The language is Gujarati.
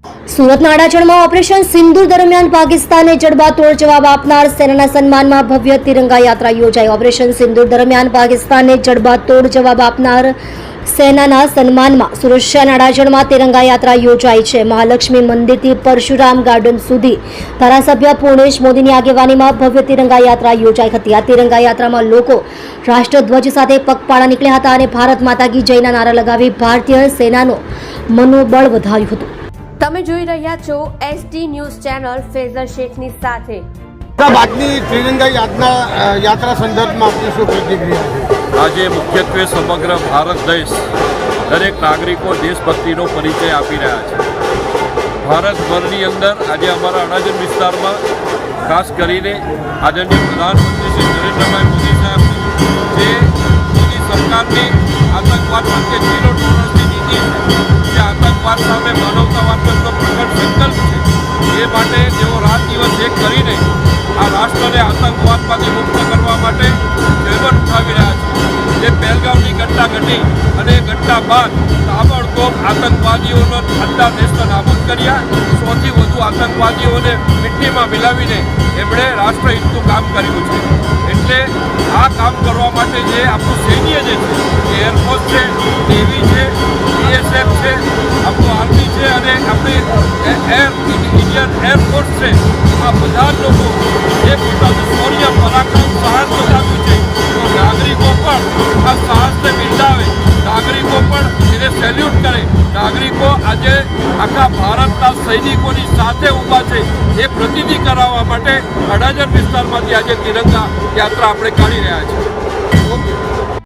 સુરતના અડાજણમાં ઓપરેશન સિંદૂર દરમિયાન પાકિસ્તાને જડબાતોડ જવાબ આપનાર સેનાના સન્માનમાં ભવ્ય તિરંગા યાત્રા યોજાઈ। ઓપરેશન સિંદૂર દરમિયાન પાકિસ્તાને જડબાતોડ જવાબ આપનાર સેનાના સન્માનમાં સુરત શહેરના અડાજણમાં તિરંગા યાત્રા યોજાઈ છે। મહાલક્ષ્મી મંદિરથી પરશુરામ ગાર્ડન સુધી ધારાસભ્ય પૂર્ણેશ મોદીની આગેવાનીમાં ભવ્ય તિરંગા યાત્રા યોજાઈ હતી। આ તિરંગા યાત્રામાં લોકો રાષ્ટ્રધ્વજ સાથે પગપાળા નીકળ્યા હતા અને ભારત માતા કી જયના નારા લગાવી ભારતીય સેનાનો મનોબળ વધાર્યું હતું। તમે જોઈ રહ્યા છો SD ન્યૂઝ ચેનલ ફેઝર શેખની સાથે। આજની ત્રિરંગા યાત્રા સંદર્ભમાં આપની શું પ્રતિક્રિયા છે? આજે મુખ્યત્વે સમગ્ર ભારત દેશ દરેક નાગરિકો દેશભક્તિનો પરિચય આપી રહ્યા છે। ભારતભરની અંદર આજે અમારા અડાજણ વિસ્તારમાં ખાસ કરીને આદરણીય પ્રધાનમંત્રી શ્રી નરેન્દ્રભાઈ મોદી સાહેબ જે મોદી સરકારની આતંકવાદ પ્રત્યે ઝીરો ટોલરન્સની નીતિ છે, જે આતંકવાદ સામે માનવતાવાદનો પ્રગટ સંકલ્પ છે, એ માટે તેઓ રાત દિવસ એક કરીને આ રાષ્ટ્રને આતંકવાદમાંથી મુક્ત કરવા માટે જહેમત ઉઠાવી રહ્યા છે। જે પહેલગામની ઘટના ઘટી અને ઘટના બાદ તાબડતોબ આતંકવાદીઓનો આખા દેશને નાબૂદ કર્યા। 100થી વધુ આતંકવાદીઓને મિટ્ટીમાં મિલાવીને એમણે રાષ્ટ્રહિતનું કામ કર્યું છે। એટલે આ કામ કરવા માટે જે આપણું સૈન્ય જે છે, એરફોર્સ છે, નેવી છે, BSF છે, આપણું આર્મી છે અને આપણી ઇન્ડિયન એરફોર્સ છે, આ બધા લોકો જે પોતાનું શૌર્ય પરાક્રમ સાહસ બતાવ્યું છે, તો નાગરિકો પણ આ સાહસને બિરદાવે, નાગરિકો પણ એને સેલ્યુટ કરે। નાગરિકો આજે આખા ભારતના સૈનિકોની સાથે ઊભા છે એ પ્રતિનિધિ કરાવવા માટે અડાજણ વિસ્તારમાંથી આજે તિરંગા યાત્રા આપણે કાઢી રહ્યા છીએ।